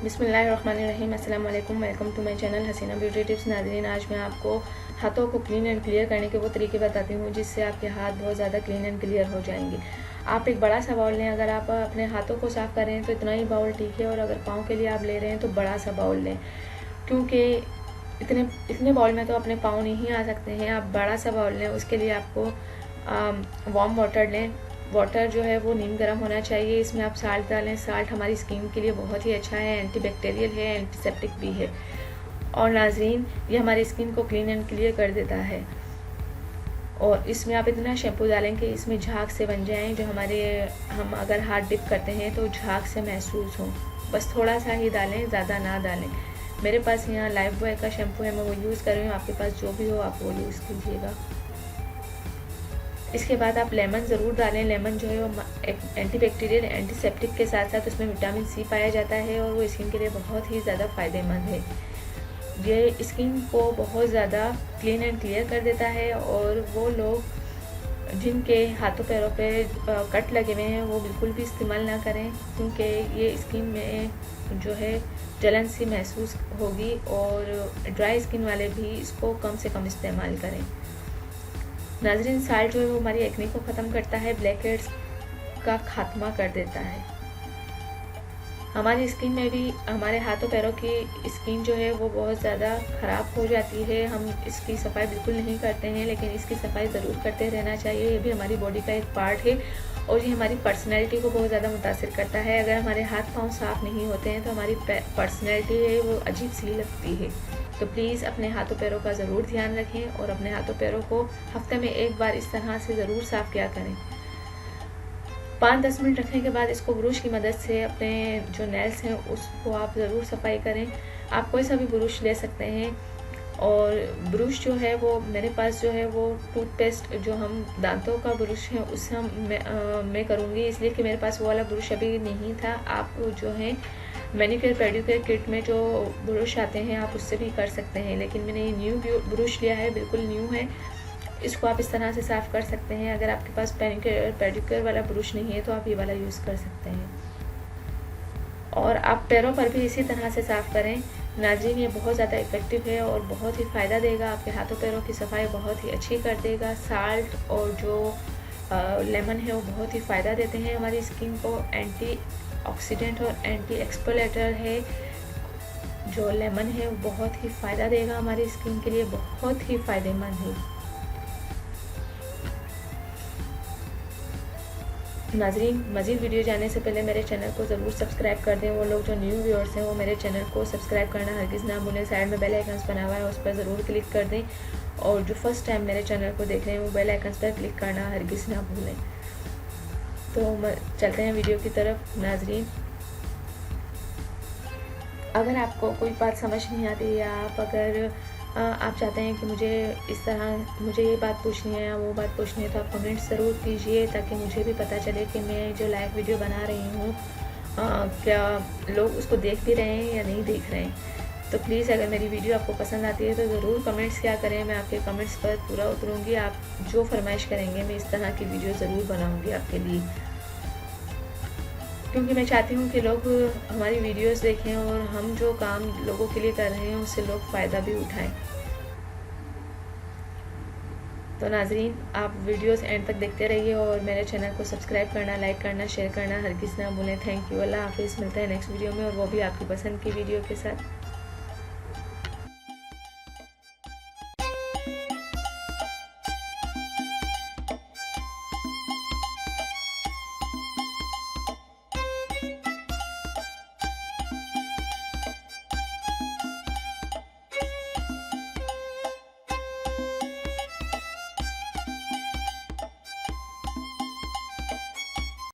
बिस्मिल्लाहिर्रहमानिर्रहीम। अस्सलाम वालेकुम। Welcome to my channel Hasina beauty tips. नाज़रीन, आज मैं आपको हाथों को क्लीन एंड क्लियर करने के वो तरीके बताती हूँ जिससे आपके हाथ बहुत ज़्यादा क्लीन एंड क्लियर हो जाएंगे। आप एक बड़ा सा बाउल लें। अगर आप अपने हाथों को साफ़ कर रहे हैं तो इतना ही बाउल ठीक है, और अगर पाँव के लिए आप ले रहे हैं तो बड़ा सा बाउल लें, क्योंकि इतने बाउल में तो अपने पाँव नहीं आ सकते हैं। आप बड़ा सा बाउल लें। उसके लिए आपको वार्म वाटर लें। वाटर जो है वो नीम गर्म होना चाहिए। इसमें आप साल्ट डालें। साल्ट हमारी स्किन के लिए बहुत ही अच्छा है, एंटीबैक्टीरियल है, एंटीसेप्टिक भी है, और नाज़रीन ये हमारी स्किन को क्लीन एंड क्लियर कर देता है। और इसमें आप इतना शैम्पू डालें कि इसमें झाग से बन जाएं, जो हम अगर हाथ डिप करते हैं तो झाग से महसूस हो। बस थोड़ा सा ही डालें, ज़्यादा ना डालें। मेरे पास यहाँ लाइफ बॉय का शैम्पू है, मैं वो यूज़ कर रही हूँ। आपके पास जो भी हो आप वो यूज़ कीजिएगा। इसके बाद आप लेमन ज़रूर डालें। लेमन जो है वो एंटीबैक्टीरियल, एंटीसेप्टिक के साथ साथ उसमें विटामिन सी पाया जाता है, और वो स्किन के लिए बहुत ही ज़्यादा फ़ायदेमंद है। ये स्किन को बहुत ज़्यादा क्लीन एंड क्लियर कर देता है। और वो लोग जिनके हाथों पैरों पे कट लगे हुए हैं वो बिल्कुल भी इस्तेमाल ना करें, क्योंकि ये स्किन में जो है जलन सी महसूस होगी, और ड्राई स्किन वाले भी इसको कम से कम इस्तेमाल करें। नाज़रीन, साल्ट जो है वो हमारी एक्ने को ख़त्म करता है, ब्लैक हेड्स का खात्मा कर देता है। हमारी स्किन में भी, हमारे हाथों पैरों की स्किन जो है वो बहुत ज़्यादा ख़राब हो जाती है। हम इसकी सफाई बिल्कुल नहीं करते हैं, लेकिन इसकी सफाई ज़रूर करते रहना चाहिए। ये भी हमारी बॉडी का एक पार्ट है, और ये हमारी पर्सनैलिटी को बहुत ज़्यादा मुतासिर करता है। अगर हमारे हाथ पाँव साफ़ नहीं होते हैं तो हमारी पर्सनैलिटी है वो अजीब सी लगती है। तो प्लीज़ अपने हाथों पैरों का ज़रूर ध्यान रखें, और अपने हाथों पैरों को हफ्ते में एक बार इस तरह से ज़रूर साफ़ किया करें। 5-10 मिनट रखने के बाद इसको ब्रश की मदद से अपने जो नेल्स हैं उसको आप ज़रूर सफाई करें। आप कोई सा भी ब्रश ले सकते हैं, और ब्रश जो है वो मेरे पास जो है वो टूथपेस्ट, जो हम दांतों का ब्रश है उससे मैं करूँगी, इसलिए कि मेरे पास वो वाला ब्रश अभी नहीं था। आप जो है मैनीक्योर पेडिक्योर किट में जो ब्रश आते हैं आप उससे भी कर सकते हैं, लेकिन मैंने ये न्यू ब्रश लिया है, बिल्कुल न्यू है। इसको आप इस तरह से साफ़ कर सकते हैं। अगर आपके पास मैनीक्योर पेडिक्योर वाला ब्रश नहीं है तो आप ये वाला यूज़ कर सकते हैं, और आप पैरों पर भी इसी तरह से साफ़ करें। नाज़रीन, ये बहुत ज़्यादा इफ़ेक्टिव है और बहुत ही फ़ायदा देगा। आपके हाथों पैरों की सफाई बहुत ही अच्छी कर देगा। साल्ट और जो लेमन है वो बहुत ही फ़ायदा देते हैं हमारी स्किन को। एंटी ऑक्सीडेंट और एंटी एक्सफोलिएटर है जो लेमन है, वो बहुत ही फ़ायदा देगा हमारी स्किन के लिए, बहुत ही फ़ायदेमंद है। नाज़रीन, मज़ीद वीडियो जाने से पहले मेरे चैनल को ज़रूर सब्सक्राइब कर दें। वो लोग जो न्यू व्यूअर्स हैं वो मेरे चैनल को सब्सक्राइब करना हरगिज़ ना भूलें। साइड में बेल आइकन्स बना हुआ है, उस पर ज़रूर क्लिक कर दें, और जो फर्स्ट टाइम मेरे चैनल को देख रहे हैं वो बेल आइकन्स पर क्लिक करना हरगिज़ ना भूलें। तो चलते हैं वीडियो की तरफ। नाज़रीन, अगर आपको कोई बात समझ नहीं आती, या आप चाहते हैं कि मुझे ये बात पूछनी है या वो बात पूछनी है, तो आप कमेंट ज़रूर कीजिए, ताकि मुझे भी पता चले कि मैं जो लाइव वीडियो बना रही हूँ क्या लोग उसको देख भी रहे हैं या नहीं देख रहे हैं। तो प्लीज़ अगर मेरी वीडियो आपको पसंद आती है तो ज़रूर कमेंट्स क्या करें, मैं आपके कमेंट्स पर पूरा उतरूँगी। आप जो फरमाइश करेंगे मैं इस तरह की वीडियो ज़रूर बनाऊँगी आपके लिए, क्योंकि मैं चाहती हूँ कि लोग हमारी वीडियोस देखें और हम जो काम लोगों के लिए कर रहे हैं उससे लोग फ़ायदा भी उठाएं। तो नाज़रीन, आप वीडियोस एंड तक देखते रहिए, और मेरे चैनल को सब्सक्राइब करना, लाइक करना, शेयर करना हरगिज़ ना भूलें। Thank you. अल्लाह हाफिज़। मिलते हैं नेक्स्ट वीडियो में, और वो भी आपकी पसंद की वीडियो के साथ।